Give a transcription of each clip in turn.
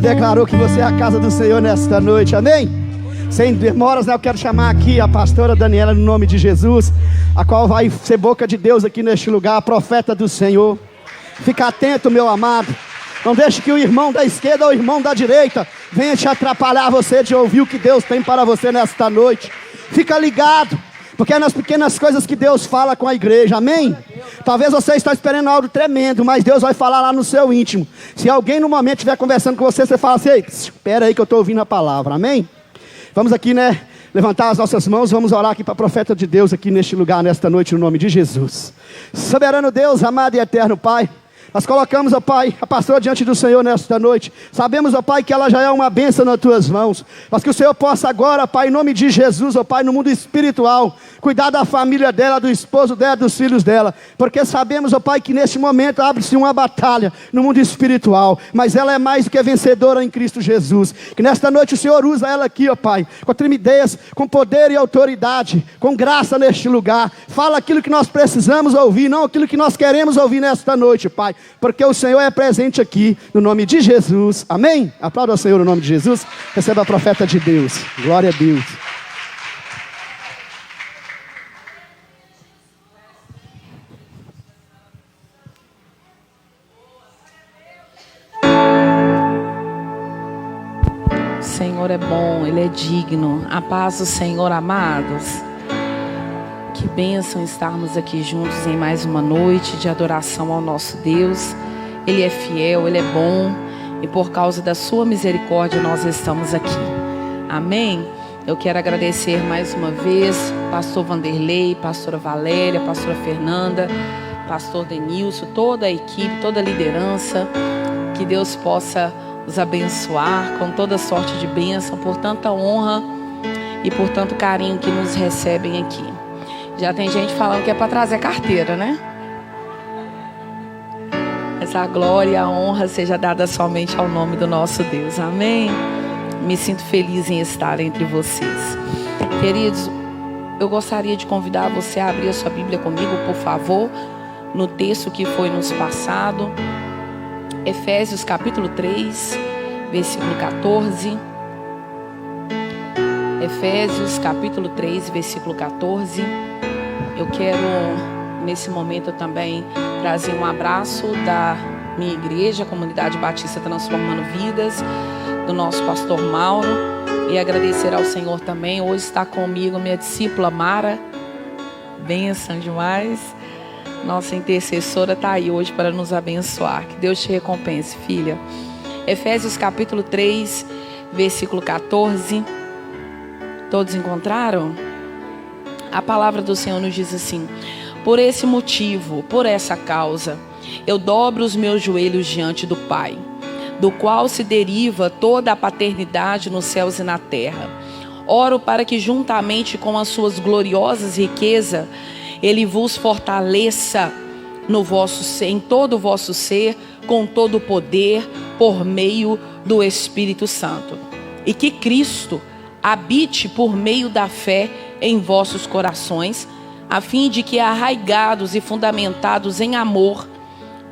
Você declarou que você é a casa do Senhor nesta noite, amém? Sem demoras, né, eu quero chamar aqui a pastora Daniela no nome de Jesus, a qual vai ser boca de Deus aqui neste lugar, a profeta do Senhor. Fica atento, meu amado. Não deixe que o irmão da esquerda ou o irmão da direita venha te atrapalhar você de ouvir o que Deus tem para você nesta noite. Fica ligado, porque é nas pequenas coisas que Deus fala com a igreja, amém? Talvez você está esperando algo tremendo, mas Deus vai falar lá no seu íntimo. Se alguém no momento estiver conversando com você, você fala assim: ei, espera aí que eu estou ouvindo a palavra, amém? Vamos aqui, né, levantar as nossas mãos, vamos orar aqui para a profeta de Deus aqui neste lugar, nesta noite, no nome de Jesus. Soberano Deus, amado e eterno Pai, nós colocamos, ó Pai, a pastora diante do Senhor nesta noite. Sabemos, ó Pai, que ela já é uma bênção nas Tuas mãos. Mas que o Senhor possa agora, Pai, em nome de Jesus, ó Pai, no mundo espiritual, cuidar da família dela, do esposo dela, dos filhos dela. Porque sabemos, ó Pai, que neste momento abre-se uma batalha no mundo espiritual. Mas ela é mais do que vencedora em Cristo Jesus. Que nesta noite o Senhor usa ela aqui, ó Pai, com timidez, com poder e autoridade, com graça neste lugar. Fala aquilo que nós precisamos ouvir, não aquilo que nós queremos ouvir nesta noite, Pai. Porque o Senhor é presente aqui, no nome de Jesus, amém? Aplauda ao Senhor no nome de Jesus. Receba a profeta de Deus, glória a Deus. O Senhor é bom, Ele é digno. A paz do Senhor, amados. Que bênção estarmos aqui juntos em mais uma noite de adoração ao nosso Deus. Ele é fiel, Ele é bom, e por causa da sua misericórdia nós estamos aqui, amém? Eu quero agradecer mais uma vez pastor Vanderlei, pastora Valéria, pastora Fernanda, pastor Denilson, toda a equipe, toda a liderança. Que Deus possa os abençoar com toda sorte de bênção, por tanta honra e por tanto carinho que nos recebem aqui. Já tem gente falando que é para trazer carteira, né? Mas a glória e a honra seja dada somente ao nome do nosso Deus, amém? Me sinto feliz em estar entre vocês. Queridos, eu gostaria de convidar você a abrir a sua Bíblia comigo, por favor, no texto que foi nos passado. Efésios capítulo 3, versículo 14. Efésios capítulo 3, versículo 14. Eu quero, nesse momento também, trazer um abraço da minha igreja, Comunidade Batista Transformando Vidas, do nosso pastor Mauro, e agradecer ao Senhor também. Hoje está comigo minha discípula Mara, bênção demais. Nossa intercessora está aí hoje para nos abençoar. Que Deus te recompense, filha. Efésios capítulo 3, versículo 14. Todos encontraram? A palavra do Senhor nos diz assim: por esse motivo, por essa causa, eu dobro os meus joelhos diante do Pai, do qual se deriva toda a paternidade nos céus e na terra. Oro para que juntamente com as suas gloriosas riquezas, Ele vos fortaleça no vosso, em todo o vosso ser, com todo o poder, por meio do Espírito Santo. E que Cristo habite por meio da fé em vossos corações, a fim de que, arraigados e fundamentados em amor,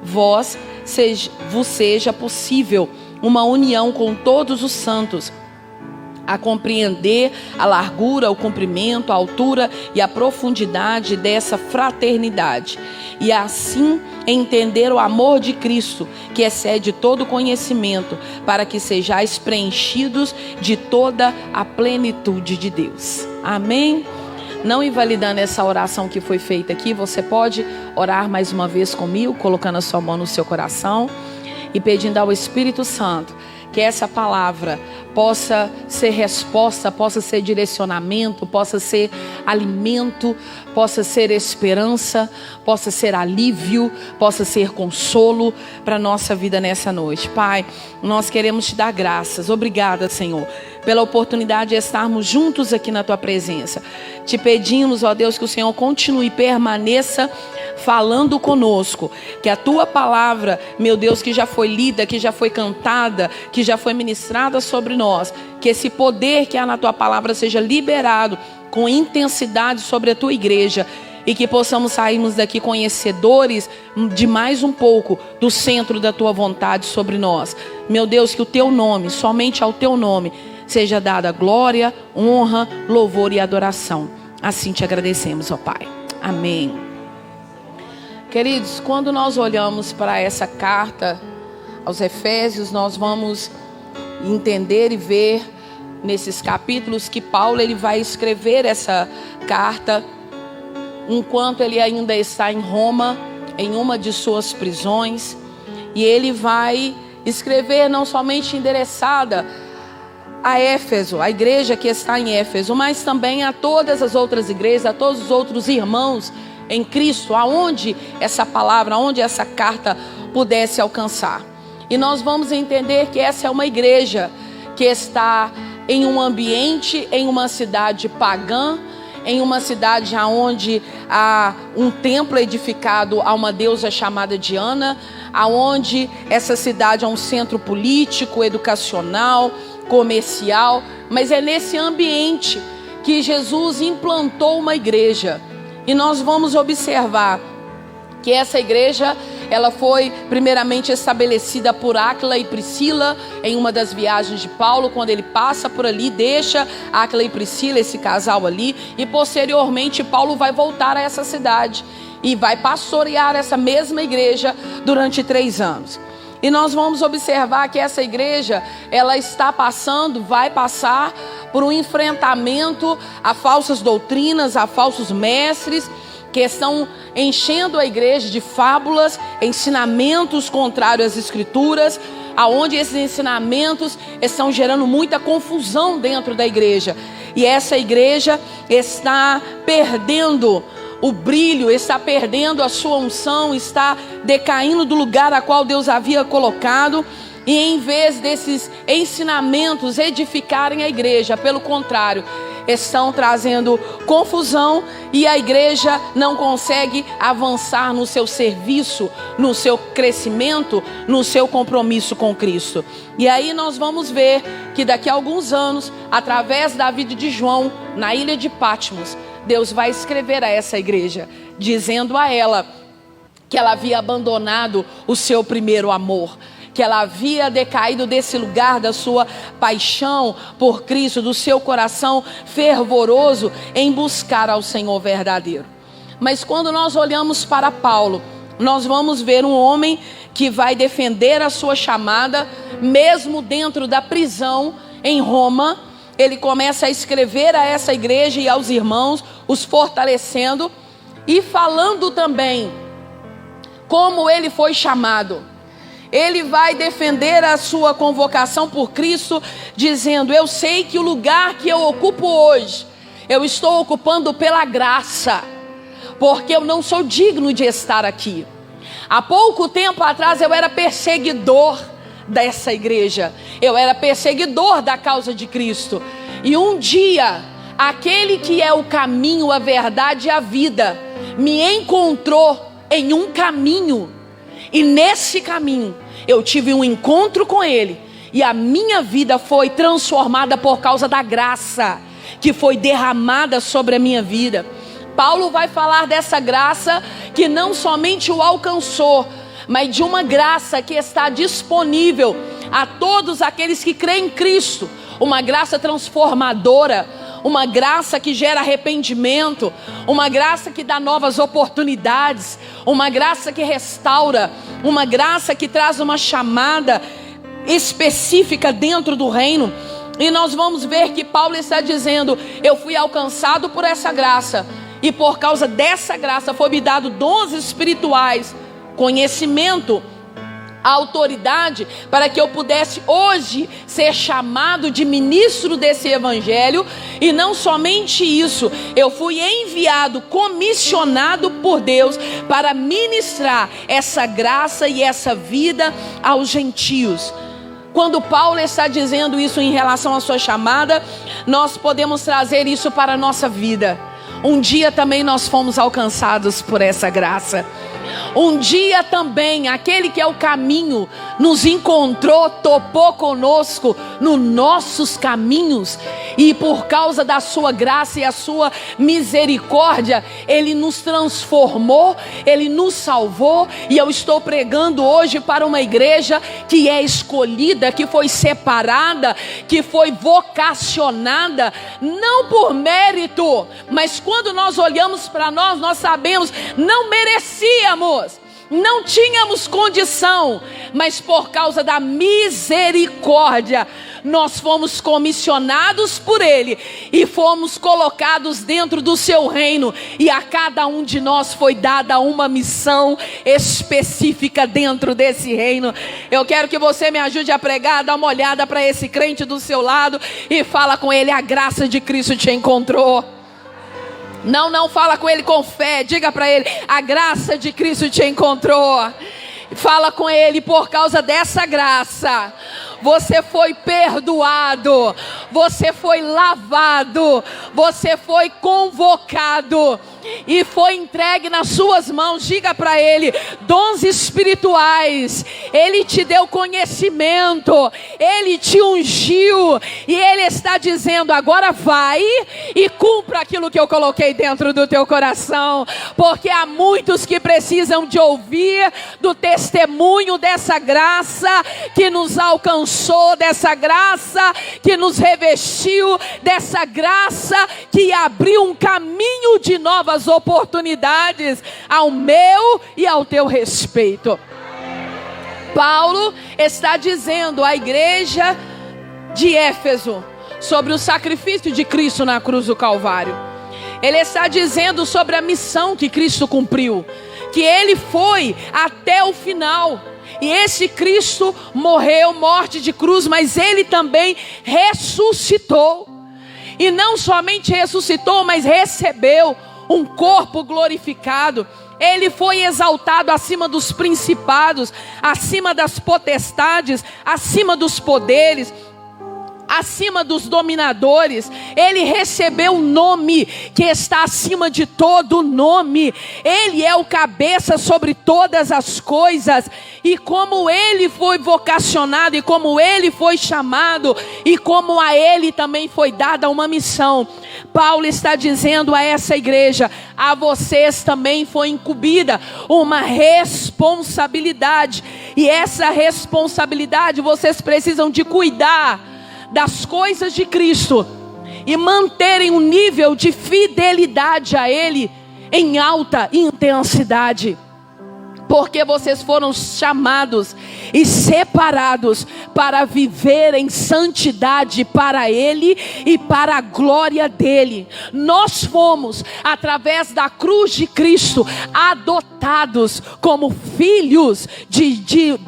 vos seja possível uma união com todos os santos, a compreender a largura, o comprimento, a altura e a profundidade dessa fraternidade, e assim entender o amor de Cristo, que excede todo conhecimento, para que sejais preenchidos de toda a plenitude de Deus. Amém? Não invalidando essa oração que foi feita aqui, você pode orar mais uma vez comigo, colocando a sua mão no seu coração e pedindo ao Espírito Santo que essa palavra possa ser resposta, possa ser direcionamento, possa ser alimento, possa ser esperança, possa ser alívio, possa ser consolo para a nossa vida nessa noite. Pai, nós queremos te dar graças. Obrigada, Senhor, pela oportunidade de estarmos juntos aqui na tua presença. Te pedimos, ó Deus, que o Senhor continue e permaneça falando conosco, que a tua palavra, meu Deus, que já foi lida, que já foi cantada, que já foi ministrada sobre nós, que esse poder que há na tua palavra seja liberado com intensidade sobre a tua igreja, e que possamos sairmos daqui conhecedores de mais um pouco do centro da tua vontade sobre nós. Meu Deus, que o teu nome, somente ao teu nome, seja dada glória, honra, louvor e adoração. Assim te agradecemos, ó Pai. Amém. Queridos, quando nós olhamos para essa carta aos Efésios, nós vamos entender e ver nesses capítulos que Paulo ele vai escrever essa carta enquanto ele ainda está em Roma, em uma de suas prisões, e ele vai escrever não somente endereçada a Éfeso, a igreja que está em Éfeso, mas também a todas as outras igrejas, a todos os outros irmãos em Cristo, aonde essa palavra, aonde essa carta pudesse alcançar. E nós vamos entender que essa é uma igreja que está em um ambiente, em uma cidade pagã, em uma cidade onde há um templo edificado a uma deusa chamada Diana, aonde essa cidade é um centro político, educacional, comercial, mas é nesse ambiente que Jesus implantou uma igreja. E nós vamos observar que essa igreja, ela foi primeiramente estabelecida por Áquila e Priscila em uma das viagens de Paulo, quando ele passa por ali, deixa Áquila e Priscila, esse casal ali, e posteriormente Paulo vai voltar a essa cidade e vai pastorear essa mesma igreja durante 3 anos. E nós vamos observar que essa igreja, ela está passando, vai passar por um enfrentamento a falsas doutrinas, a falsos mestres, que estão enchendo a igreja de fábulas, ensinamentos contrários às escrituras, aonde esses ensinamentos estão gerando muita confusão dentro da igreja. E essa igreja está perdendo o brilho, está perdendo a sua unção, está decaindo do lugar a qual Deus havia colocado. E em vez desses ensinamentos edificarem a igreja, pelo contrário, estão trazendo confusão, e a igreja não consegue avançar no seu serviço, no seu crescimento, no seu compromisso com Cristo. E aí nós vamos ver que daqui a alguns anos, através da vida de João, na ilha de Patmos, Deus vai escrever a essa igreja, dizendo a ela que ela havia abandonado o seu primeiro amor, que ela havia decaído desse lugar da sua paixão por Cristo, do seu coração fervoroso em buscar ao Senhor verdadeiro. Mas quando nós olhamos para Paulo, nós vamos ver um homem que vai defender a sua chamada, mesmo dentro da prisão em Roma. Ele começa a escrever a essa igreja e aos irmãos, os fortalecendo e falando também como ele foi chamado. Ele vai defender a sua convocação por Cristo, dizendo: eu sei que o lugar que eu ocupo hoje, eu estou ocupando pela graça, porque eu não sou digno de estar aqui. Há pouco tempo atrás eu era perseguidor dessa igreja, eu era perseguidor da causa de Cristo. E um dia, aquele que é o caminho, a verdade e a vida, me encontrou em um caminho. E nesse caminho, eu tive um encontro com Ele. E a minha vida foi transformada por causa da graça que foi derramada sobre a minha vida. Paulo vai falar dessa graça que não somente o alcançou, mas de uma graça que está disponível a todos aqueles que creem em Cristo. Uma graça transformadora, uma graça que gera arrependimento, uma graça que dá novas oportunidades, uma graça que restaura, uma graça que traz uma chamada específica dentro do reino. E nós vamos ver que Paulo está dizendo: eu fui alcançado por essa graça, e por causa dessa graça foi me dado dons espirituais, conhecimento, autoridade, para que eu pudesse hoje ser chamado de ministro desse evangelho. E não somente isso, eu fui enviado, comissionado por Deus para ministrar essa graça e essa vida aos gentios. Quando Paulo está dizendo isso em relação à sua chamada, nós podemos trazer isso para a nossa vida. Um dia também nós fomos alcançados por essa graça. Um dia também, aquele que é o caminho, nos encontrou, topou conosco nos nossos caminhos. E por causa da sua graça e a sua misericórdia, Ele nos transformou, Ele nos salvou. E eu estou pregando hoje para uma igreja que é escolhida, que foi separada, que foi vocacionada, não por mérito, mas quando nós olhamos para nós, nós sabemos, não merecíamos, não tínhamos condição, mas por causa da misericórdia, nós fomos comissionados por Ele e fomos colocados dentro do seu reino, e a cada um de nós foi dada uma missão específica dentro desse reino. Eu quero que você me ajude a pregar, dá uma olhada para esse crente do seu lado e fala com ele: a graça de Cristo te encontrou. Não fala com ele com fé, diga para ele: a graça de Cristo te encontrou. Fala com ele: por causa dessa graça, você foi perdoado, você foi lavado, você foi convocado e foi entregue nas suas mãos. Diga para ele: dons espirituais, Ele te deu conhecimento, Ele te ungiu, e Ele está dizendo: agora vai e cumpra aquilo que eu coloquei dentro do teu coração, porque há muitos que precisam de ouvir do testemunho dessa graça que nos alcançou, dessa graça que nos revestiu, dessa graça que abriu um caminho de novas oportunidades ao meu e ao teu respeito. Paulo está dizendo à igreja de Éfeso sobre o sacrifício de Cristo na cruz do Calvário. Ele está dizendo sobre a missão que Cristo cumpriu, que Ele foi até o final. E esse Cristo morreu, morte de cruz, mas Ele também ressuscitou. E não somente ressuscitou, mas recebeu um corpo glorificado. Ele foi exaltado acima dos principados, acima das potestades, acima dos poderes, acima dos dominadores. Ele recebeu um nome que está acima de todo nome. Ele é o cabeça sobre todas as coisas. E como Ele foi vocacionado, e como Ele foi chamado, e como a Ele também foi dada uma missão, Paulo está dizendo a essa igreja: a vocês também foi incumbida uma responsabilidade. E essa responsabilidade, vocês precisam de cuidar das coisas de Cristo e manterem um nível de fidelidade a Ele em alta intensidade, porque vocês foram chamados e separados para viver em santidade para Ele e para a glória dEle. Nós fomos, através da cruz de Cristo, adotados como filhos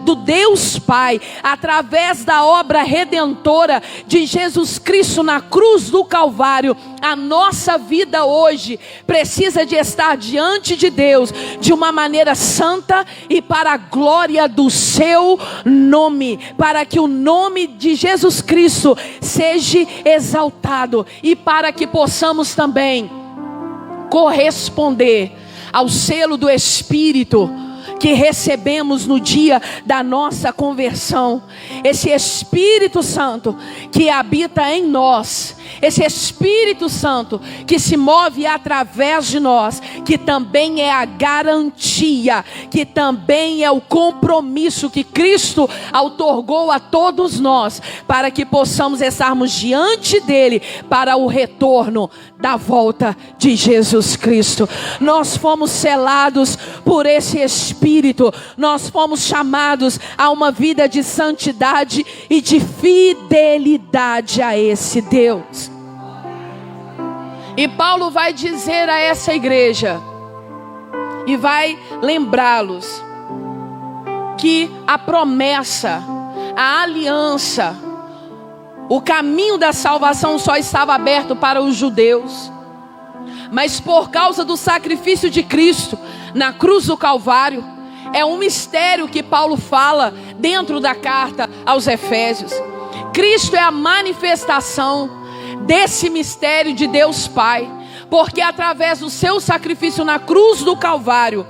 do Deus Pai, através da obra redentora de Jesus Cristo na cruz do Calvário. A nossa vida hoje precisa de estar diante de Deus de uma maneira santa e para a glória do seu nome, para que o nome de Jesus Cristo seja exaltado e para que possamos também corresponder ao selo do Espírito que recebemos no dia da nossa conversão. Esse Espírito Santo que habita em nós, esse Espírito Santo que se move através de nós, que também é a garantia, que também é o compromisso que Cristo outorgou a todos nós, para que possamos estarmos diante dele para o retorno da volta de Jesus Cristo. Nós fomos selados por esse Espírito, nós fomos chamados a uma vida de santidade e de fidelidade a esse Deus. E Paulo vai dizer a essa igreja e vai lembrá-los que a promessa, a aliança, o caminho da salvação só estava aberto para os judeus, mas por causa do sacrifício de Cristo na cruz do Calvário, é um mistério que Paulo fala dentro da carta aos Efésios. Cristo é a manifestação desse mistério de Deus Pai, porque através do seu sacrifício na cruz do Calvário,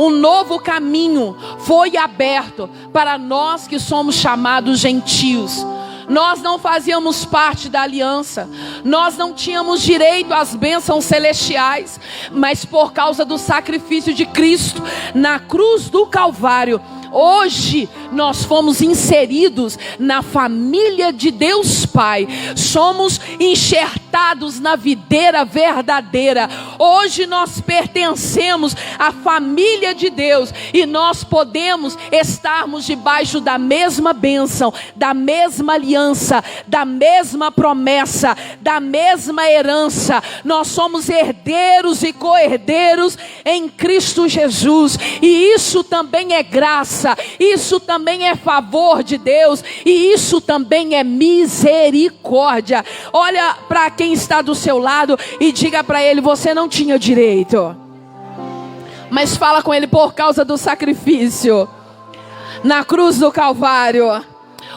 um novo caminho foi aberto para nós que somos chamados gentios. Nós não fazíamos parte da aliança, nós não tínhamos direito às bênçãos celestiais, mas por causa do sacrifício de Cristo na cruz do Calvário, hoje nós fomos inseridos na família de Deus Pai. Somos enxertados na videira verdadeira. Hoje nós pertencemos à família de Deus. E nós podemos estarmos debaixo da mesma bênção, da mesma aliança, da mesma promessa, da mesma herança. Nós somos herdeiros e co-herdeiros em Cristo Jesus. E isso também é graça. Isso também é favor de Deus, e isso também é misericórdia. Olha para quem está do seu lado e diga para ele: você não tinha direito, mas fala com ele: por causa do sacrifício na cruz do Calvário,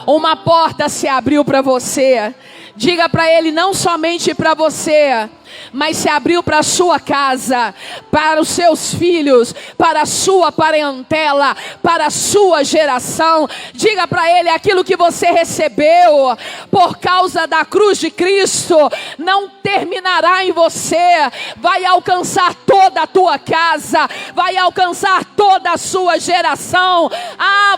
uma porta se abriu para você. Diga para ele: não somente para você, mas se abriu para a sua casa, para os seus filhos, para a sua parentela, para a sua geração. Diga para ele: aquilo que você recebeu por causa da cruz de Cristo não terminará em você, vai alcançar toda a tua casa, vai alcançar toda a sua geração.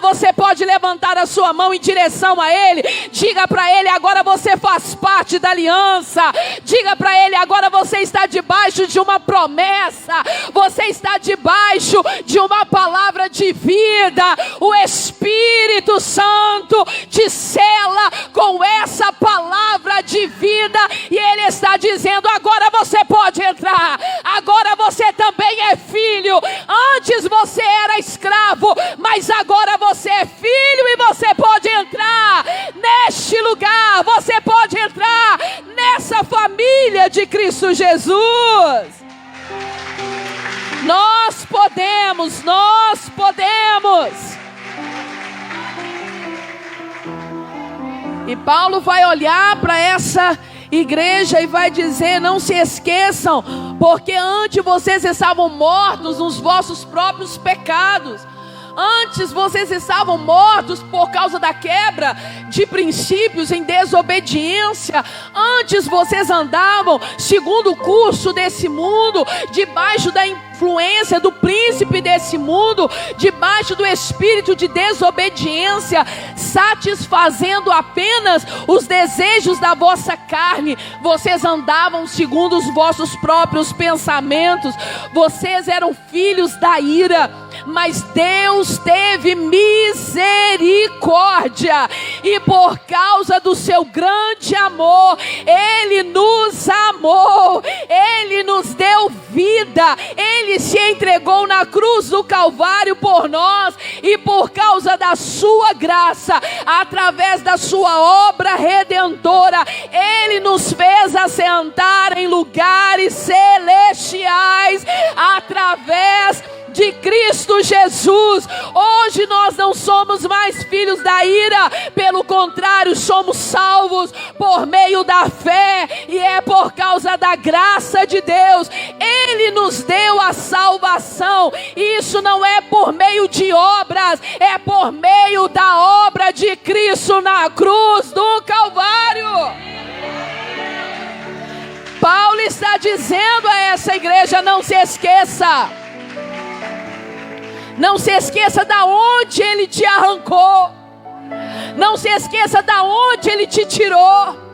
Você pode levantar a sua mão em direção a ele. Diga para ele: agora você faz parte da aliança. Diga para ele: agora você está debaixo de uma promessa, você está debaixo de uma palavra de vida. O Espírito Santo te sela com essa palavra de vida, e ele está dizendo: agora você pode entrar, agora você também é filho. Antes você era escravo, mas agora você é filho, e você pode entrar neste lugar, você pode entrar nessa família de Cristo Jesus. Nós podemos. E Paulo vai olhar para essa igreja e vai dizer: não se esqueçam, porque antes vocês estavam mortos nos vossos próprios pecados. Antes vocês estavam mortos por causa da quebra de princípios em desobediência. Antes vocês andavam segundo o curso desse mundo, debaixo da influência do príncipe desse mundo, debaixo do espírito de desobediência, satisfazendo apenas os desejos da vossa carne. Vocês andavam segundo os vossos próprios pensamentos. Vocês eram filhos da ira, mas Deus teve misericórdia, e por causa do seu grande amor, Ele nos amou, Ele nos deu vida, Ele se entregou na cruz do Calvário por nós, e por causa da sua graça, através da sua obra redentora, Ele nos fez assentar em lugares celestiais, através de Cristo Jesus. Hoje nós não somos mais filhos da ira, pelo contrário, somos salvos por meio da fé, e é por causa da graça de Deus. Ele nos deu a salvação. Isso não é por meio de obras, é por meio da obra de Cristo na cruz do Calvário. Paulo está dizendo a essa igreja: não se esqueça. Não se esqueça da onde Ele te arrancou. Não se esqueça da onde Ele te tirou.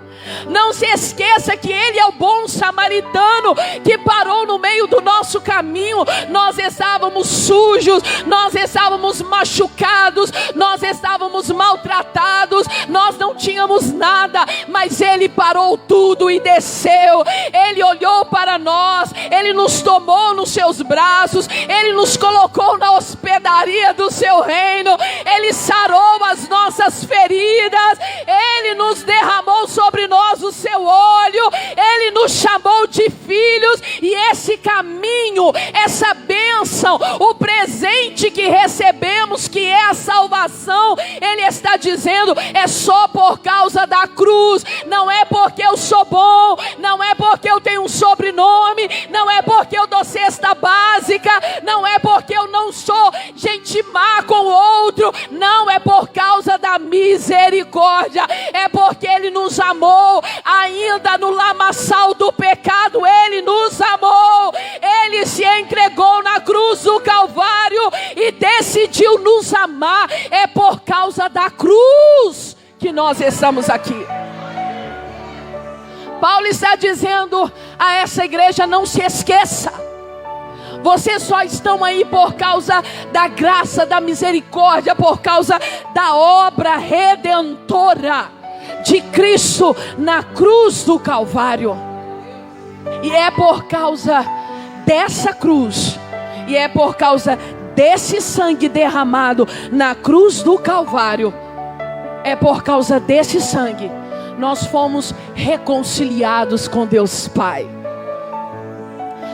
Não se esqueça que Ele é o bom samaritano que parou no meio do nosso caminho. Nós estávamos sujos, nós estávamos machucados, nós estávamos maltratados, nós não tínhamos nada, mas Ele parou tudo e desceu. Ele olhou para nós, Ele nos tomou nos seus braços, Ele nos colocou na hospedaria do seu reino, Ele sarou as nossas feridas, Ele nos derramou sobre nós o seu óleo, Ele nos chamou de filhos. E esse caminho, essa bênção, o presente que recebemos, que é a salvação, Ele está dizendo: é só por causa da cruz. Não é porque eu sou bom, não é porque porque eu tenho um sobrenome, não é porque eu dou cesta básica, não é porque eu não sou gente má com o outro, não, é por causa da misericórdia, é porque Ele nos amou, ainda no lamaçal do pecado, Ele nos amou, Ele se entregou na cruz do Calvário e decidiu nos amar. É por causa da cruz que nós estamos aqui. Paulo está dizendo a essa igreja: não se esqueça, vocês só estão aí por causa da graça, da misericórdia, por causa da obra redentora de Cristo na cruz do Calvário. E é por causa dessa cruz, e é por causa desse sangue derramado na cruz do Calvário, é por causa desse sangue nós fomos reconciliados com Deus Pai.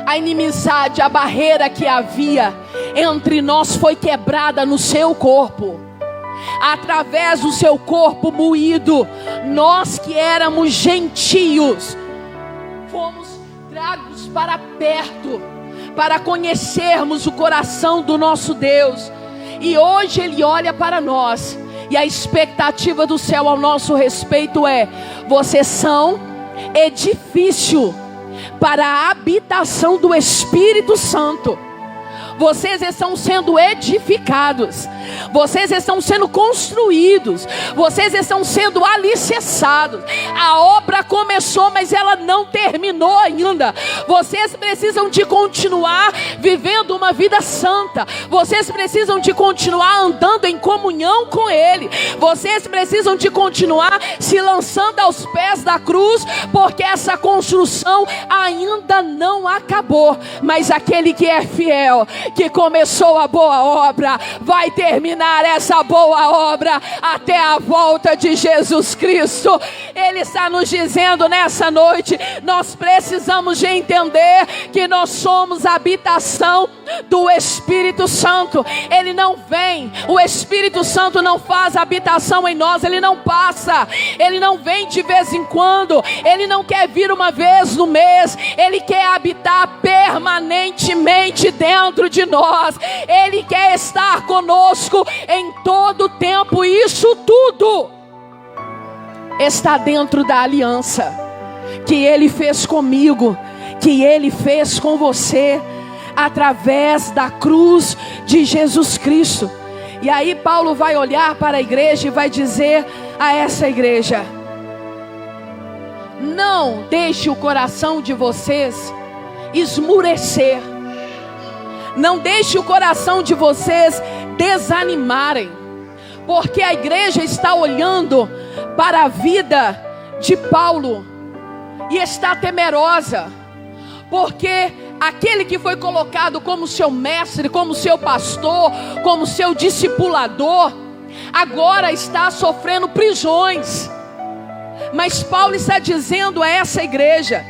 A inimizade, a barreira que havia entre nós foi quebrada no seu corpo. Através do seu corpo moído, nós que éramos gentios, fomos trazidos para perto, para conhecermos o coração do nosso Deus. E hoje Ele olha para nós, e a expectativa do céu ao nosso respeito é: vocês são edifício para a habitação do Espírito Santo. Vocês estão sendo edificados, vocês estão sendo construídos, vocês estão sendo alicerçados. A obra começou, mas ela não terminou ainda. Vocês precisam de continuar vivendo uma vida santa, vocês precisam de continuar andando em comunhão com Ele, vocês precisam de continuar se lançando aos pés da cruz, porque essa construção ainda não acabou. Mas aquele que é fiel, que começou a boa obra, vai terminar essa boa obra até a volta de Jesus Cristo. Ele está nos dizendo nessa noite: nós precisamos de entender que nós somos a habitação do Espírito Santo. Ele não vem, o Espírito Santo não faz habitação em nós, ele não passa, ele não vem de vez em quando, ele não quer vir uma vez no mês, ele quer habitar permanentemente dentro de nós. Ele quer estar conosco em todo o tempo. Isso tudo está dentro da aliança que Ele fez comigo, que Ele fez com você, através da cruz de Jesus Cristo. E aí Paulo vai olhar para a igreja e vai dizer a essa igreja: não deixe o coração de vocês esmurecer, não deixe o coração de vocês desanimarem, porque a igreja está olhando para a vida de Paulo e está temerosa, porque aquele que foi colocado como seu mestre, como seu pastor, como seu discipulador, agora está sofrendo prisões. Mas Paulo está dizendo a essa igreja: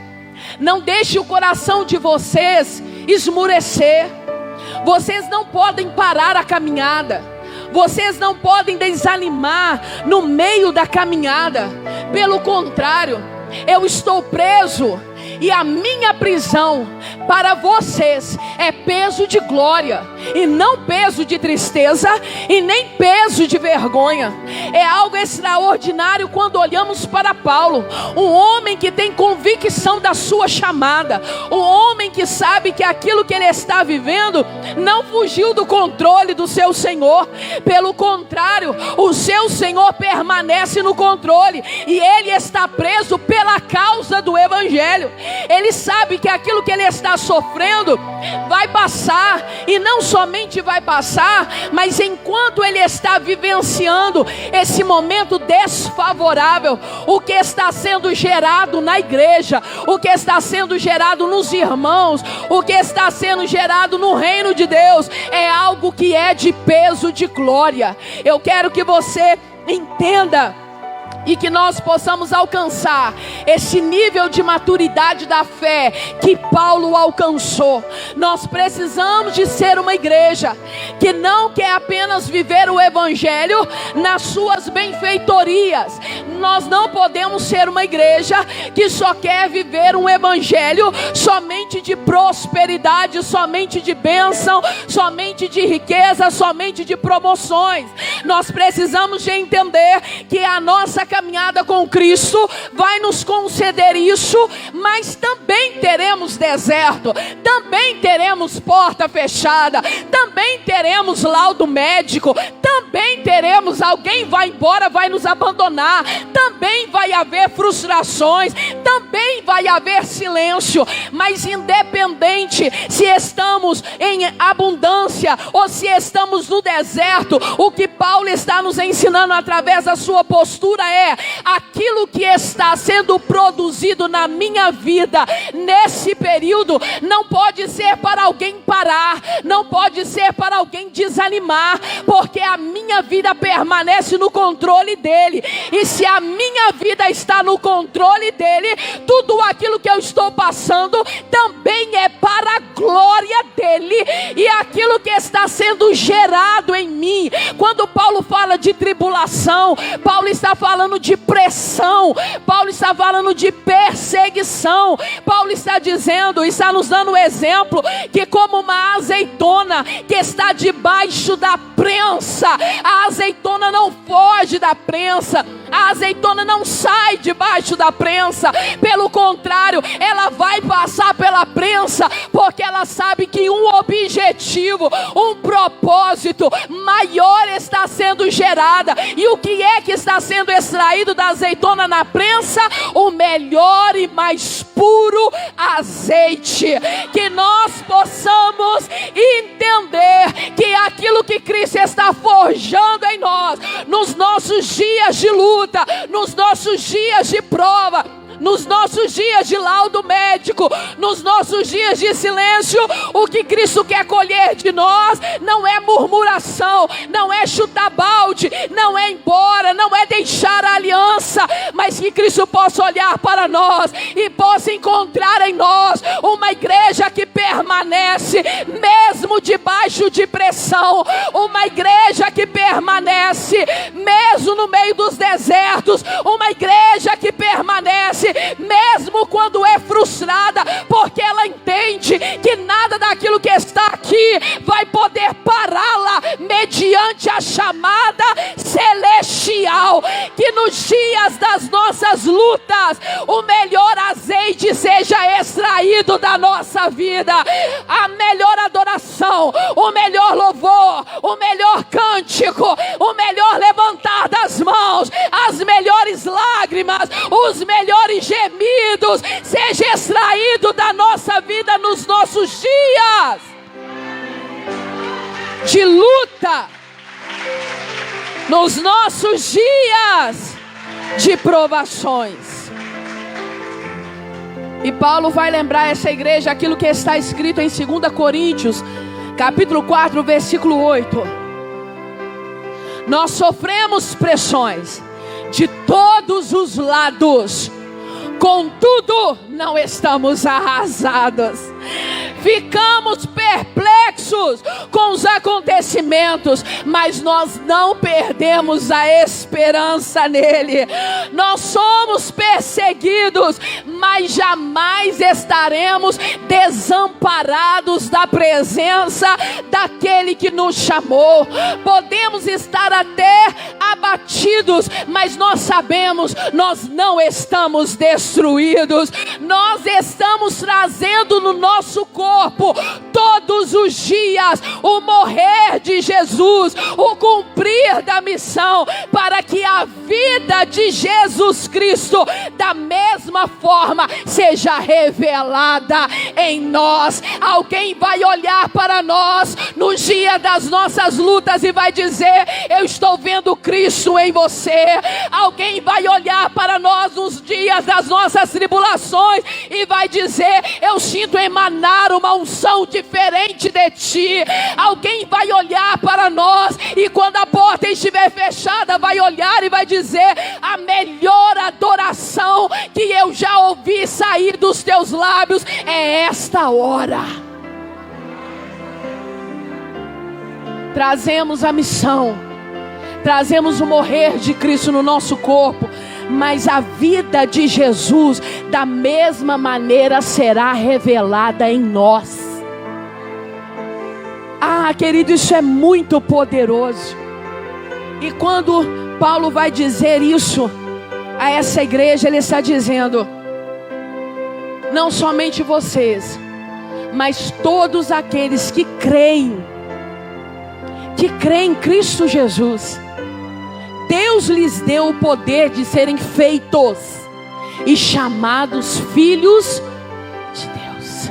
não deixe o coração de vocês esmurecer. Vocês não podem parar a caminhada, vocês não podem desanimar no meio da caminhada. Pelo contrário, eu estou preso, e a minha prisão para vocês é peso de glória, e não peso de tristeza, e nem peso de vergonha. É algo extraordinário quando olhamos para Paulo, um homem que tem convicção da sua chamada, um homem que sabe que aquilo que ele está vivendo não fugiu do controle do seu Senhor. Pelo contrário, o seu Senhor permanece no controle, e ele está preso pela causa do Evangelho. Ele sabe que aquilo que ele está sofrendo vai passar, e não somente vai passar, mas enquanto ele está vivenciando esse momento desfavorável, o que está sendo gerado na igreja, o que está sendo gerado nos irmãos, o que está sendo gerado no reino de Deus, é algo que é de peso de glória. Eu quero que você entenda e que nós possamos alcançar esse nível de maturidade da fé que Paulo alcançou. Nós precisamos de ser uma igreja que não quer apenas viver o evangelho nas suas benfeitorias. Nós não podemos ser uma igreja que só quer viver um evangelho somente de prosperidade, somente de bênção, somente de riqueza, somente de promoções. Nós precisamos de entender que a nossa caminhada com Cristo vai nos conceder isso, mas também teremos deserto, também teremos porta fechada, também teremos laudo médico, também teremos alguém vai embora, vai nos abandonar, também vai haver frustrações, também vai haver silêncio. Mas independente se estamos em abundância ou se estamos no deserto, o que Paulo está nos ensinando através da sua postura é: aquilo que está sendo produzido na minha vida nesse período não pode ser para alguém parar, não pode ser para alguém desanimar, porque a minha vida permanece no controle dele. E se a minha vida está no controle dele, tudo aquilo que eu estou passando também é para a glória dele. E aquilo que está sendo gerado em mim, quando Paulo fala de tribulação, Paulo está falando de pressão, Paulo está falando de perseguição. Paulo está dizendo, está nos dando um exemplo, que como uma azeitona que está debaixo da prensa, a azeitona não foge da prensa, a azeitona não sai debaixo da prensa, pelo contrário, ela vai passar pela prensa, porque ela sabe que um objetivo, um propósito maior está sendo gerada. E o que é que está sendo extraído da azeitona na prensa? O melhor e mais puro azeite. Que nós possamos entender que aquilo que Cristo está forjando em nós, nos nossos dias de luta, nos nossos dias de prova, nos nossos dias de laudo médico, nos nossos dias de silêncio, o que Cristo quer colher de nós não é murmuração, não é chutar balde, não é ir embora, não é deixar a aliança, mas que Cristo possa olhar para nós e possa encontrar em nós uma igreja que permanece mesmo debaixo de pressão, uma igreja que permanece mesmo no meio dos desertos, uma igreja que permanece mesmo quando é frustrada, porque ela entende que nada daquilo que está aqui vai poder pará-la mediante a chamada celestial. Que nos dias das nossas lutas o melhor azeite seja extraído da nossa vida, a melhor adoração, o melhor louvor, o melhor cântico, o melhor levantar das mãos, as melhores lágrimas, os melhores gemidos seja extraído da nossa vida nos nossos dias de luta, nos nossos dias de provações. E Paulo vai lembrar essa igreja aquilo que está escrito em 2 Coríntios capítulo 4 versículo 8: nós sofremos pressões de todos os lados, contudo não estamos arrasados. Ficamos perplexos com os acontecimentos, mas nós não perdemos a esperança nele. Nós somos perseguidos, mas jamais estaremos desamparados da presença daquele que nos chamou. Podemos estar até abatidos, mas nós sabemos, nós não estamos destruídos. Nós estamos trazendo no nosso corpo todos os dias o morrer de Jesus, o cumprir da missão, para que a vida de Jesus Cristo da mesma forma seja revelada em nós. Alguém vai olhar para nós no dia das nossas lutas e vai dizer: eu estou vendo Cristo em você. Alguém vai olhar para nós nos dias das nossas tribulações e vai dizer: eu sinto emanar uma unção diferente diferente de ti. Alguém vai olhar para nós e quando a porta estiver fechada, vai olhar e vai dizer: a melhor adoração que eu já ouvi sair dos teus lábios é esta hora. Trazemos a missão, trazemos o morrer de Cristo no nosso corpo, mas a vida de Jesus da mesma maneira será revelada em nós. Ah, querido, isso é muito poderoso. E quando Paulo vai dizer isso a essa igreja, ele está dizendo: não somente vocês, mas todos aqueles que creem em Cristo Jesus, Deus lhes deu o poder de serem feitos e chamados filhos de Deus.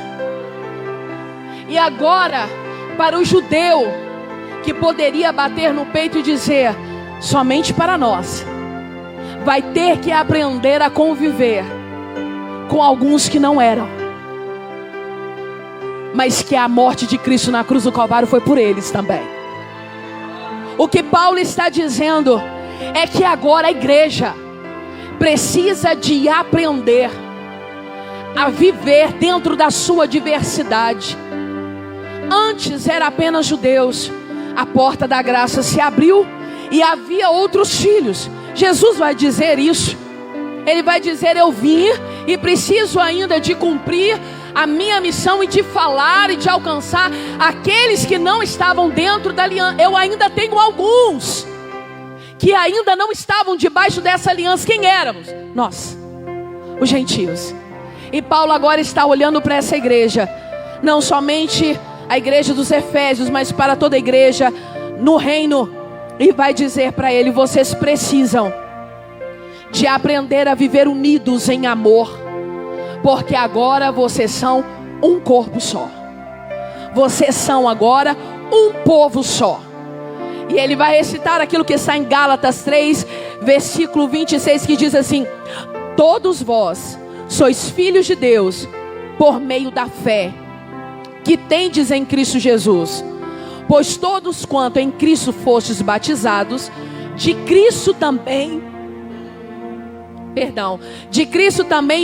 E agora, para o judeu que poderia bater no peito e dizer: somente para nós, vai ter que aprender a conviver com alguns que não eram, mas que a morte de Cristo na cruz do Calvário foi por eles também. O que Paulo está dizendo é que agora a igreja precisa de aprender a viver dentro da sua diversidade. Antes era apenas judeus, a porta da graça se abriu e havia outros filhos. Jesus vai dizer isso. Ele vai dizer: eu vim e preciso ainda de cumprir a minha missão e de falar e de alcançar aqueles que não estavam dentro da aliança. Eu ainda tenho alguns que ainda não estavam debaixo dessa aliança. Quem éramos? Nós, os gentios. E Paulo agora está olhando para essa igreja, não somente a igreja dos Efésios, mas para toda a igreja no reino, e vai dizer para ele: vocês precisam de aprender a viver unidos em amor, porque agora vocês são um corpo só. Vocês são agora um povo só. E ele vai recitar aquilo que está em Gálatas 3, versículo 26, que diz assim: todos vós sois filhos de Deus por meio da fé que tendes em Cristo Jesus. Pois todos quanto em Cristo fostes batizados, de Cristo também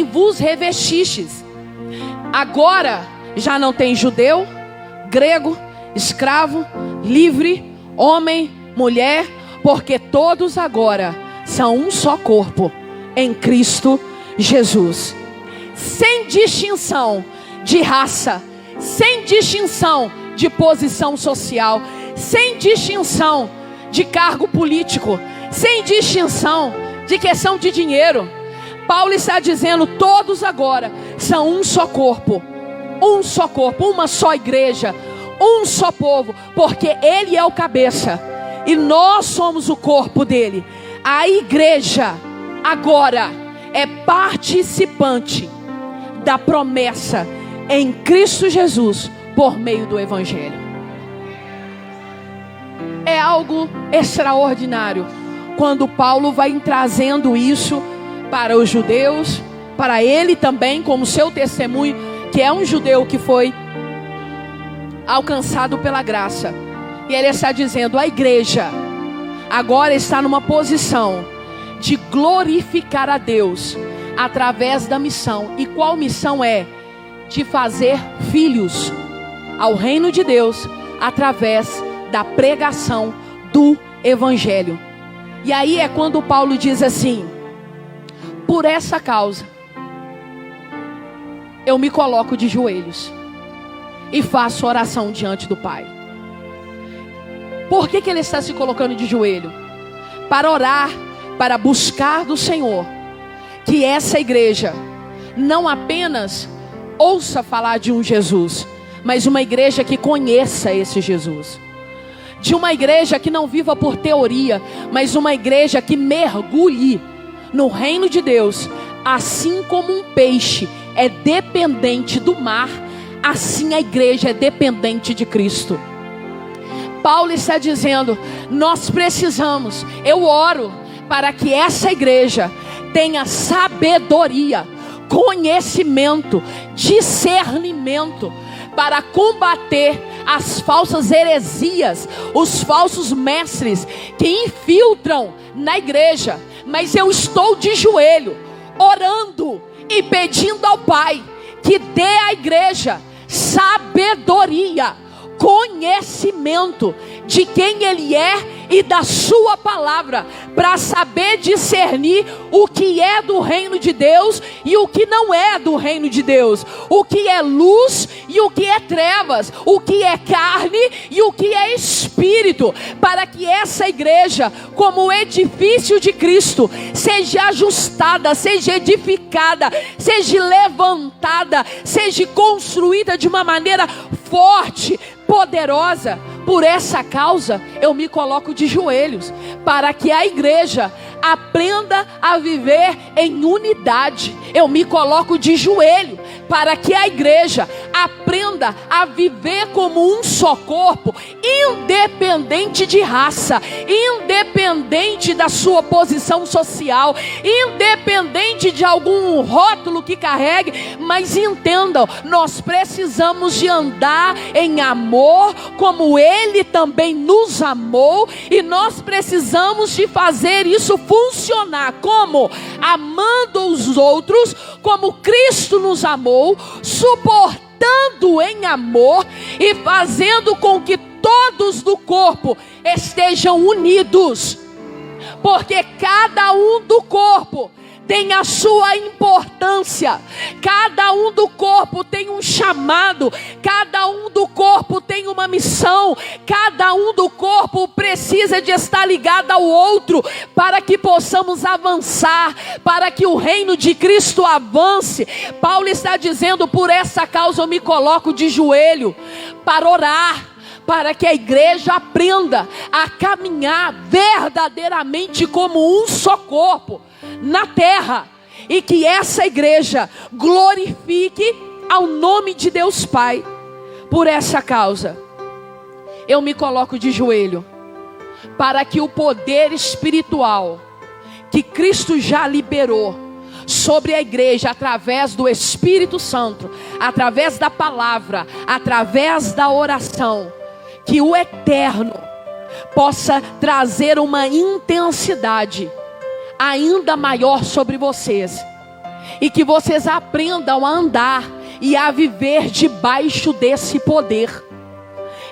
vos revestistes. Agora já não tem judeu, grego, escravo, livre, homem, mulher, porque todos agora são um só corpo em Cristo Jesus, sem distinção de raça, sem distinção de posição social, sem distinção de cargo político, sem distinção de questão de dinheiro. Paulo está dizendo: todos agora são um só corpo, uma só igreja, um só povo, porque Ele é o cabeça e nós somos o corpo dele. A igreja agora é participante da promessa em Cristo Jesus por meio do Evangelho. É algo extraordinário quando Paulo vai trazendo isso para os judeus, para ele também como seu testemunho, que é um judeu que foi alcançado pela graça. E ele está dizendo: a igreja agora está numa posição de glorificar a Deus através da missão. E qual missão é? De fazer filhos ao reino de Deus através da pregação do Evangelho. E aí é quando Paulo diz assim: por essa causa eu me coloco de joelhos e faço oração diante do Pai. Por que ele está se colocando de joelho? Para orar, para buscar do Senhor que essa igreja não apenas ouça falar de um Jesus, mas uma igreja que conheça esse Jesus. De uma igreja que não viva por teoria, mas uma igreja que mergulhe no reino de Deus. Assim como um peixe é dependente do mar, assim a igreja é dependente de Cristo. Paulo está dizendo: nós precisamos, eu oro para que essa igreja tenha sabedoria, conhecimento, discernimento, para combater as falsas heresias, os falsos mestres que infiltram na igreja. Mas eu estou de joelho, orando e pedindo ao Pai que dê à igreja sabedoria, conhecimento de quem Ele é e da sua palavra, para saber discernir o que é do reino de Deus e o que não é do reino de Deus, o que é luz e o que é trevas, o que é carne e o que é espírito, para que essa igreja, como edifício de Cristo, seja ajustada, seja edificada, seja levantada, seja construída de uma maneira forte, poderosa. Por essa causa eu me coloco de joelhos, para que a igreja aprenda a viver em unidade. Eu me coloco de joelho, para que a igreja aprenda a viver como um só corpo, independente de raça, independente da sua posição social, independente de algum rótulo que carregue. Mas entendam, nós precisamos de andar em amor, como Ele também nos amou, e nós precisamos de fazer isso funcionar, como? Amando os outros, como Cristo nos amou, suportando em amor e fazendo com que todos do corpo estejam unidos, porque cada um do corpo tem a sua importância, cada um do corpo tem um chamado, cada um do corpo tem uma missão, cada um do corpo precisa de estar ligado ao outro, para que possamos avançar, para que o reino de Cristo avance. Paulo está dizendo: por essa causa eu me coloco de joelho, para orar, para que a igreja aprenda a caminhar verdadeiramente como um só corpo na terra, e que essa igreja glorifique ao nome de Deus Pai. Por essa causa eu me coloco de joelho, para que o poder espiritual que Cristo já liberou sobre a igreja, através do Espírito Santo, através da palavra, através da oração, que o eterno possa trazer uma intensidade ainda maior sobre vocês, e que vocês aprendam a andar e a viver debaixo desse poder.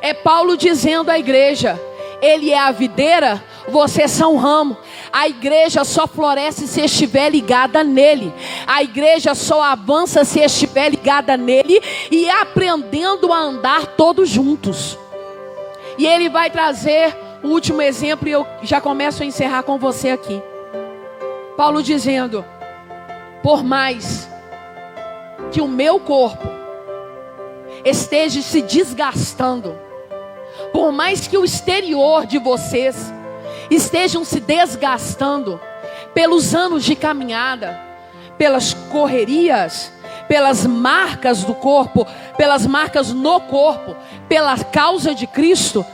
É Paulo dizendo à igreja: Ele é a videira, vocês são ramo. A igreja só floresce se estiver ligada nele. A igreja só avança se estiver ligada nele e aprendendo a andar todos juntos. E ele vai trazer o último exemplo, e eu já começo a encerrar com você aqui. Paulo dizendo: por mais que o meu corpo esteja se desgastando, por mais que o exterior de vocês estejam se desgastando pelos anos de caminhada, pelas correrias, pelas marcas do corpo, pelas marcas no corpo, pela causa de Cristo,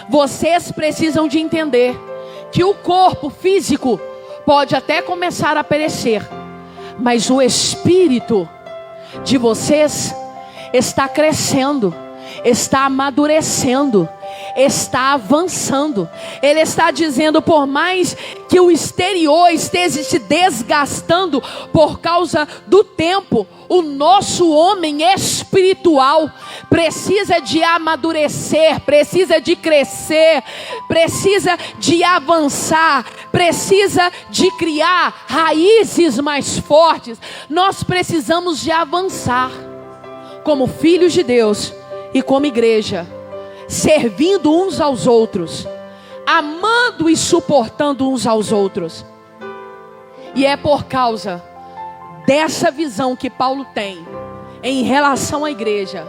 vocês precisam de entender que o corpo físico pode até começar a perecer, mas o espírito de vocês está crescendo, está amadurecendo, está avançando. Ele está dizendo: por mais que o exterior esteja se desgastando por causa do tempo, o nosso homem espiritual precisa de amadurecer, precisa de crescer, precisa de avançar, precisa de criar raízes mais fortes. Nós precisamos de avançar como filhos de Deus e como igreja, servindo uns aos outros, amando e suportando uns aos outros. E é por causa dessa visão que Paulo tem em relação à igreja,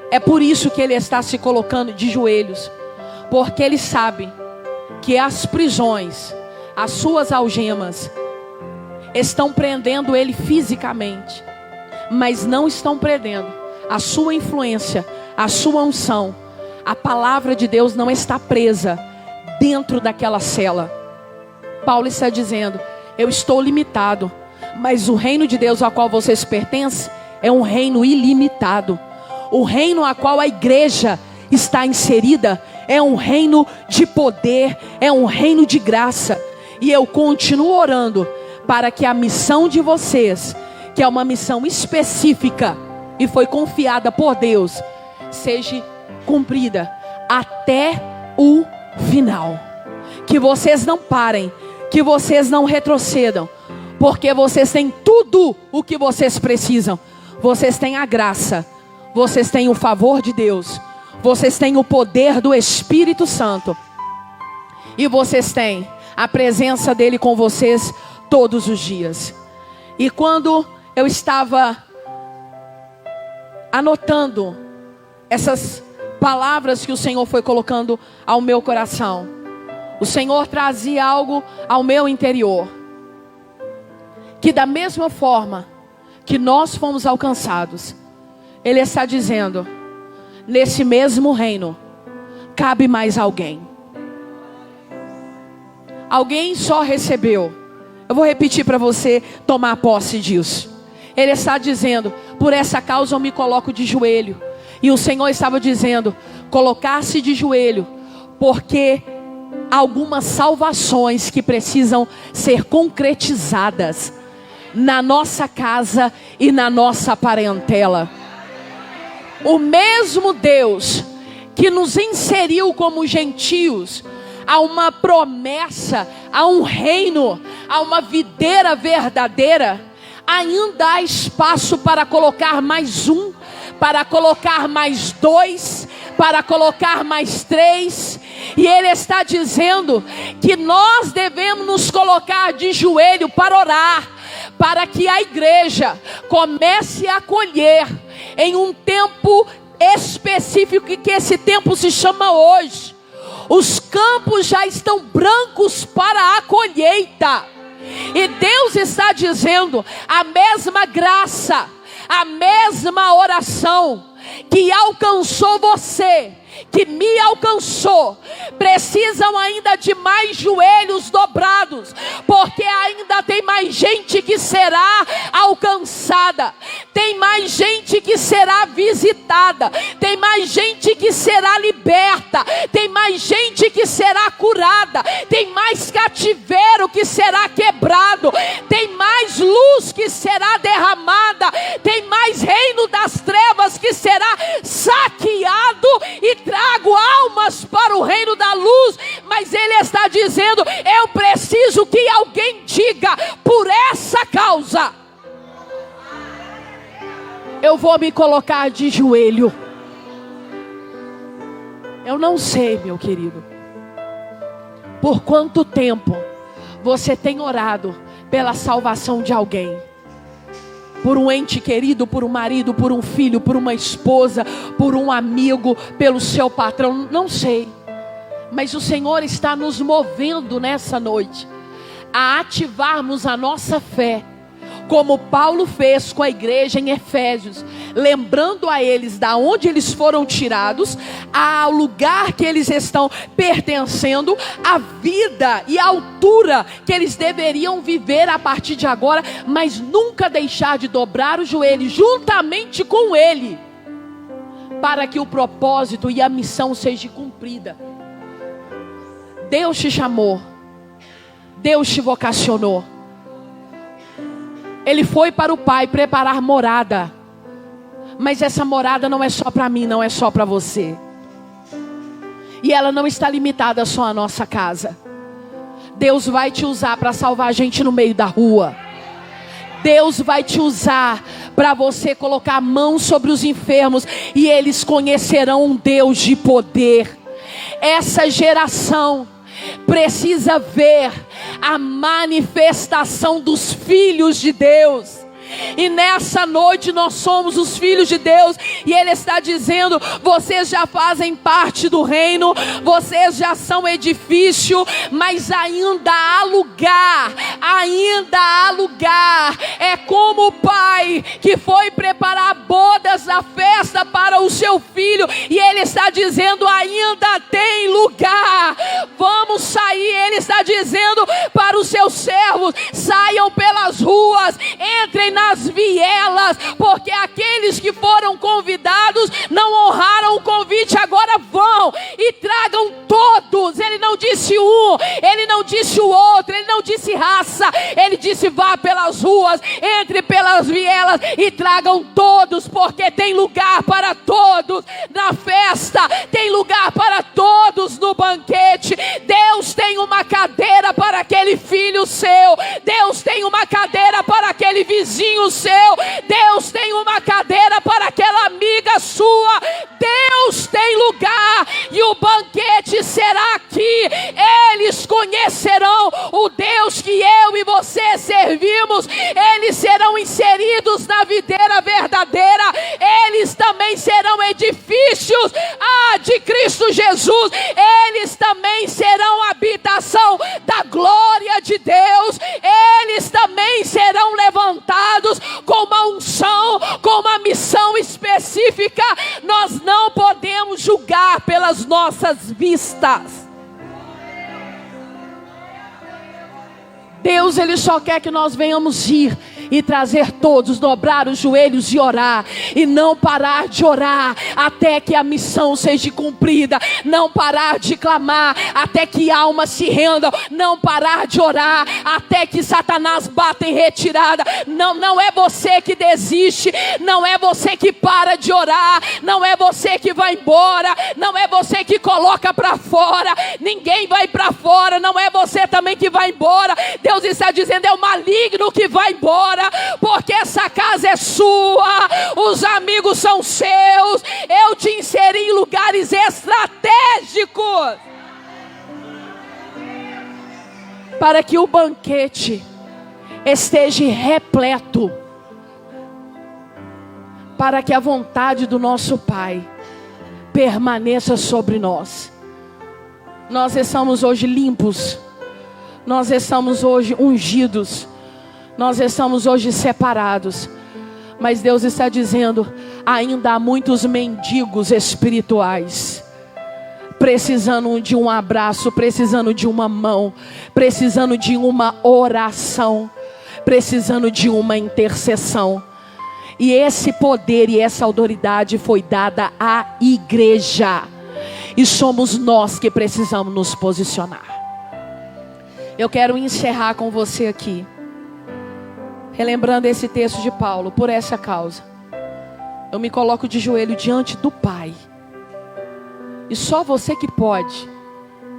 é por isso que ele está se colocando de joelhos, porque ele sabe que as prisões, as suas algemas, estão prendendo ele fisicamente, mas não estão prendendo a sua influência, a sua unção. A palavra de Deus não está presa dentro daquela cela. Paulo está dizendo: eu estou limitado, mas o reino de Deus ao qual vocês pertencem é um reino ilimitado. O reino a qual a igreja está inserida é um reino de poder, é um reino de graça. E eu continuo orando para que a missão de vocês, que é uma missão específica e foi confiada por Deus, seja cumprida até o final. Que vocês não parem, que vocês não retrocedam, porque vocês têm tudo o que vocês precisam. Vocês têm a graça, vocês têm o favor de Deus, vocês têm o poder do Espírito Santo, e vocês têm a presença dele com vocês todos os dias. E quando eu estava anotando essas palavras que o Senhor foi colocando ao meu coração, o Senhor trazia algo ao meu interior, que da mesma forma que nós fomos alcançados, Ele está dizendo, nesse mesmo reino, cabe mais alguém. Alguém só recebeu. Eu vou repetir para você tomar posse disso. Ele está dizendo, por essa causa eu me coloco de joelho. E o Senhor estava dizendo, colocar-se de joelho, porque algumas salvações que precisam ser concretizadas na nossa casa e na nossa parentela. O mesmo Deus que nos inseriu como gentios a uma promessa, a um reino, a uma videira verdadeira, ainda há espaço para colocar mais um, para colocar mais dois, para colocar mais três. E Ele está dizendo que nós devemos nos colocar de joelho para orar, para que a igreja comece a colher em um tempo específico, que esse tempo se chama hoje. Os campos já estão brancos para a colheita. E Deus está dizendo, a mesma graça, a mesma oração que alcançou você, que me alcançou, precisam ainda de mais joelhos dobrados, porque ainda tem mais gente que será alcançada, tem mais gente que será visitada, tem mais gente que será liberta, tem mais gente que será curada, tem mais cativeiro que será quebrado, tem mais luz que será derramada, tem mais reino das trevas que será saqueado, e trago almas para o reino da luz. Mas Ele está dizendo, eu preciso que alguém diga, por essa causa eu vou me colocar de joelho. Eu não sei, meu querido, por quanto tempo você tem orado pela salvação de alguém, por um ente querido, por um marido, por um filho, por uma esposa, por um amigo, pelo seu patrão, não sei. Mas o Senhor está nos movendo nessa noite a ativarmos a nossa fé, como Paulo fez com a igreja em Efésios, lembrando a eles da onde eles foram tirados, ao lugar que eles estão pertencendo, a vida e a altura que eles deveriam viver a partir de agora, mas nunca deixar de dobrar o joelho juntamente com Ele, para que o propósito e a missão seja cumprida. Deus te chamou, Deus te vocacionou. Ele foi para o Pai preparar morada. Mas essa morada não é só para mim, não é só para você. E ela não está limitada só à nossa casa. Deus vai te usar para salvar a gente no meio da rua. Deus vai te usar para você colocar a mão sobre os enfermos, e eles conhecerão um Deus de poder. Essa geração precisa ver a manifestação dos filhos de Deus. E nessa noite nós somos os filhos de Deus, e Ele está dizendo, vocês já fazem parte do reino, vocês já são edifício, mas ainda há lugar, ainda há lugar. É como o pai que foi preparar bodas da festa para o seu filho, e Ele está dizendo, ainda tem lugar, vamos sair. Ele está dizendo para os seus servos, saiam pelas ruas, entrem nas vielas, porque aqueles que foram convidados e tragam todos. Ele não disse um, ele não disse o outro, ele não disse raça, ele disse vá pelas ruas, entre pelas vielas e tragam todos, porque tem lugar para todos na festa, tem lugar para todos no banquete. Deus tem uma cadeira para aquele filho seu, Deus tem uma cadeira para aquele vizinho seu, Deus tem uma cadeira para aquela amiga sua. Deus tem lugar e o banquete será aqui. Eles conhecerão o Deus que eu e você servimos, eles serão inseridos na videira verdadeira, eles também serão edifícios de Cristo Jesus, eles também serão habitação da glória de Deus, eles também serão levantados com uma unção, com uma missão específica. Nós não podemos julgar pelas nossas vistas. Deus, Ele só quer que nós venhamos ir e trazer todos, dobrar os joelhos e orar, e não parar de orar até que a missão seja cumprida, não parar de clamar até que almas se rendam, não parar de orar até que Satanás bata em retirada. Não é você que desiste, não é você que para de orar, não é você que vai embora, não é você que coloca para fora, ninguém vai para fora, não é você também que vai embora. Deus está dizendo, é o maligno que vai embora, porque essa casa é sua, os amigos são seus, eu te inseri em lugares estratégicos, para que o banquete esteja repleto, para que a vontade do nosso Pai permaneça sobre nós. Nós estamos hoje limpos, nós estamos hoje ungidos, nós estamos hoje separados, mas Deus está dizendo, ainda há muitos mendigos espirituais, precisando de um abraço, precisando de uma mão, precisando de uma oração, precisando de uma intercessão. E esse poder e essa autoridade foi dada à igreja, e somos nós que precisamos nos posicionar. Eu quero encerrar com você aqui, relembrando esse texto de Paulo. Por essa causa, eu me coloco de joelho diante do Pai, e só você que pode.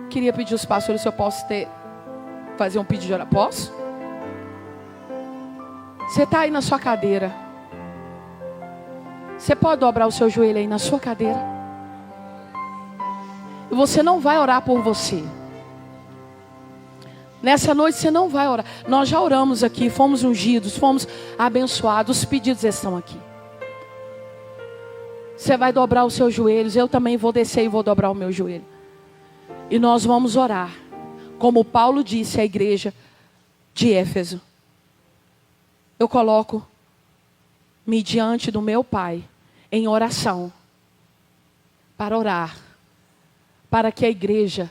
Queria pedir aos pastores se eu posso fazer um pedido de oração. Posso? Você está aí na sua cadeira, você pode dobrar o seu joelho aí na sua cadeira, e você não vai orar por você. Nessa noite você não vai orar. Nós já oramos aqui, fomos ungidos, fomos abençoados, os pedidos estão aqui. Você vai dobrar os seus joelhos, eu também vou descer e vou dobrar o meu joelho. E nós vamos orar, como Paulo disse à igreja de Éfeso. Eu coloco-me diante do meu Pai em oração, para orar, para que a igreja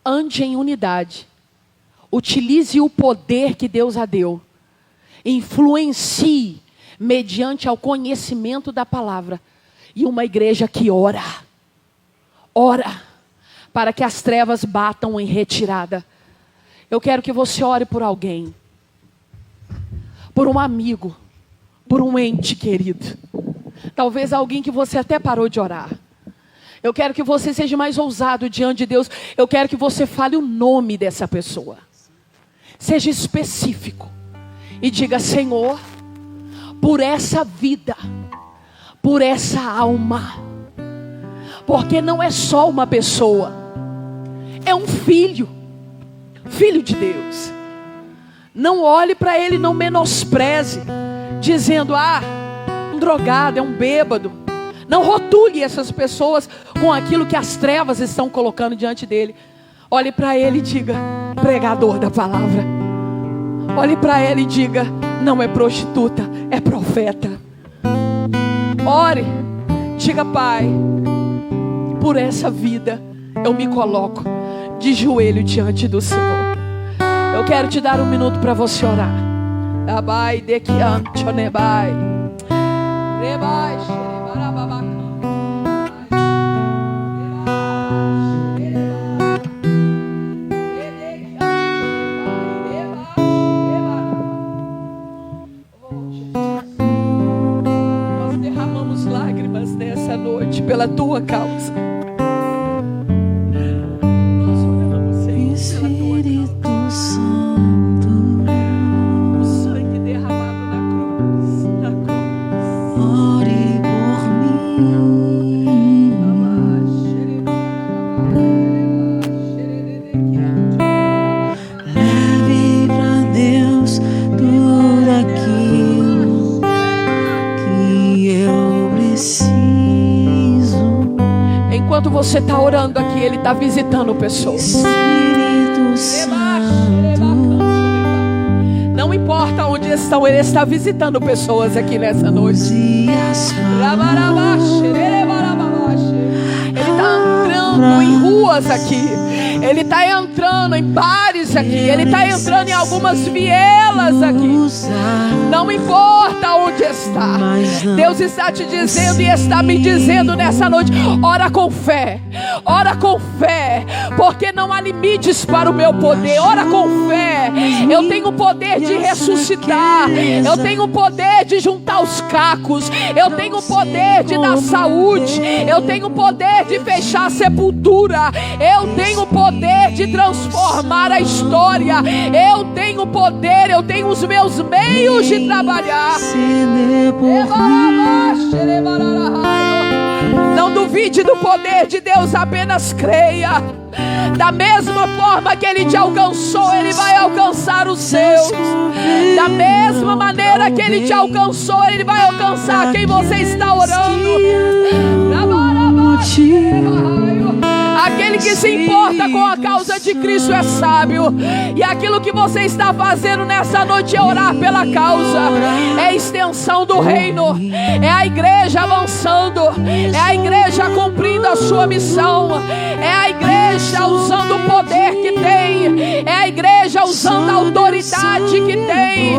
ande em unidade, utilize o poder que Deus a deu, influencie mediante ao conhecimento da palavra, e uma igreja que ora para que as trevas batam em retirada. Eu quero que você ore por alguém, por um amigo, por um ente querido, talvez alguém que você até parou de orar. Eu quero que você seja mais ousado diante de Deus. Eu quero que você fale o nome dessa pessoa, seja específico e diga: Senhor, por essa vida, por essa alma, porque não é só uma pessoa, é um filho de Deus. Não olhe para ele, não menospreze, dizendo: um drogado, é um bêbado. Não rotule essas pessoas com aquilo que as trevas estão colocando diante dele. Olhe para ele e diga: pregador da palavra. Olhe para ele e diga: não é prostituta, é profeta. Ore, diga: Pai, por essa vida eu me coloco de joelho diante do Senhor. Eu quero te dar um minuto para você orar. Abai de que antonebai. Rebai, xerebarababacam. pela tua causa. Espírito Santo, O sangue derramado na cruz, ore por mim. Leve pra Deus tudo aquilo que eu preciso. Enquanto você está orando aqui, Ele está visitando pessoas. Espírito Santo, Não importa onde estão, Ele está visitando pessoas aqui nessa noite. use as Ele está entrando em ruas aqui. Ele está entrando em bares aqui. Ele está entrando em algumas vielas aqui. Não importa onde está. Deus está te dizendo e está me dizendo nessa noite: ora com fé. Ora com fé. Porque não há limites para o meu poder. Ora com fé. Eu tenho o poder de ressuscitar. Eu tenho o poder de juntar os cacos. Eu tenho o poder de dar saúde. Eu tenho o poder de fechar a sepultura. Eu tenho o poder de transformar a história. Eu tenho o poder. Eu tenho os meus meios de trabalhar. Não duvide do poder de Deus, apenas creia. Da mesma forma que Ele te alcançou, Ele vai alcançar os seus. Da mesma maneira que Ele te alcançou, Ele vai alcançar quem você está orando. Aquele que se importa com a causa de Cristo é sábio. E aquilo que você está fazendo nessa noite é orar pela causa. É a extensão do reino. É a igreja avançando. É a igreja cumprindo a sua missão. É a igreja usando o poder que tem. É a igreja usando a autoridade que tem.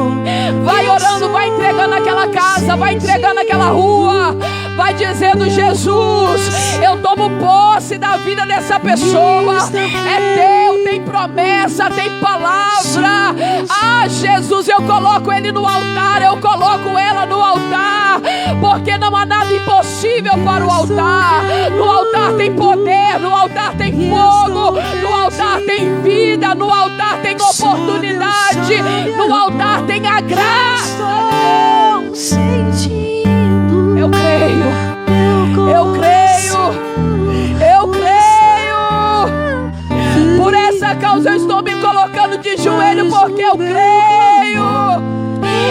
Vai orando, vai entregando aquela casa, vai entregando aquela rua. Vai dizendo: Jesus, eu tomo posse da vida dessa pessoa. É teu, tem promessa, tem palavra. Ah, Jesus, eu coloco ele no altar, eu coloco ela no altar, porque não há nada impossível para o altar. No altar tem poder, no altar tem fogo, no altar tem vida, no altar tem oportunidade, no altar tem a graça. Eu creio, eu creio, eu creio. Por essa causa eu estou me colocando de joelho, porque eu creio.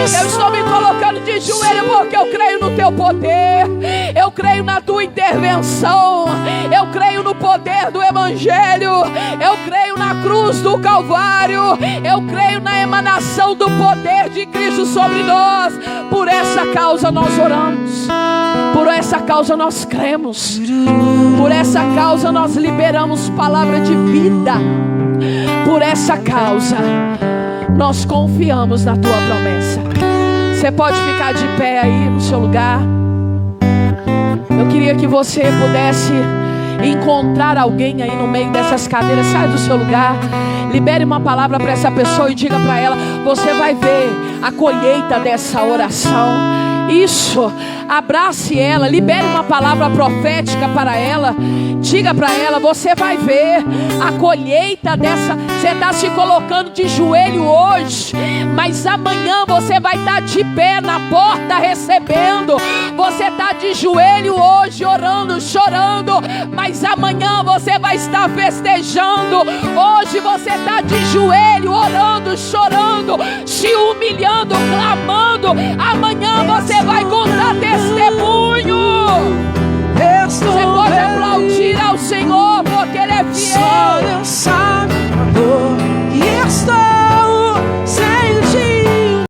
Eu estou me colocando de joelho porque eu creio no teu poder. Eu creio na tua intervenção. Eu creio no poder do Evangelho. Eu creio na cruz do Calvário. Eu creio na emanação do poder de Cristo sobre nós. Por essa causa nós oramos. Por essa causa nós cremos. Por essa causa nós liberamos palavra de vida. Por essa causa nós confiamos na tua promessa. Você pode ficar de pé aí no seu lugar. Eu queria que você pudesse encontrar alguém aí no meio dessas cadeiras. Sai do seu lugar, libere uma palavra para essa pessoa e diga para ela: você vai ver a colheita dessa oração. Isso, abrace ela, libere uma palavra profética para ela. Diga para ela: você vai ver a colheita dessa. Você está se colocando de joelho hoje, mas amanhã você vai estar de pé na porta recebendo. Você está de joelho hoje, orando, chorando, mas amanhã você vai estar festejando. Hoje você está de joelho, orando, chorando, se humilhando, clamando. Amanhã você vai contar testemunho. Você pode aplaudir ao Senhor, porque Ele é fiel. Só Deus sabe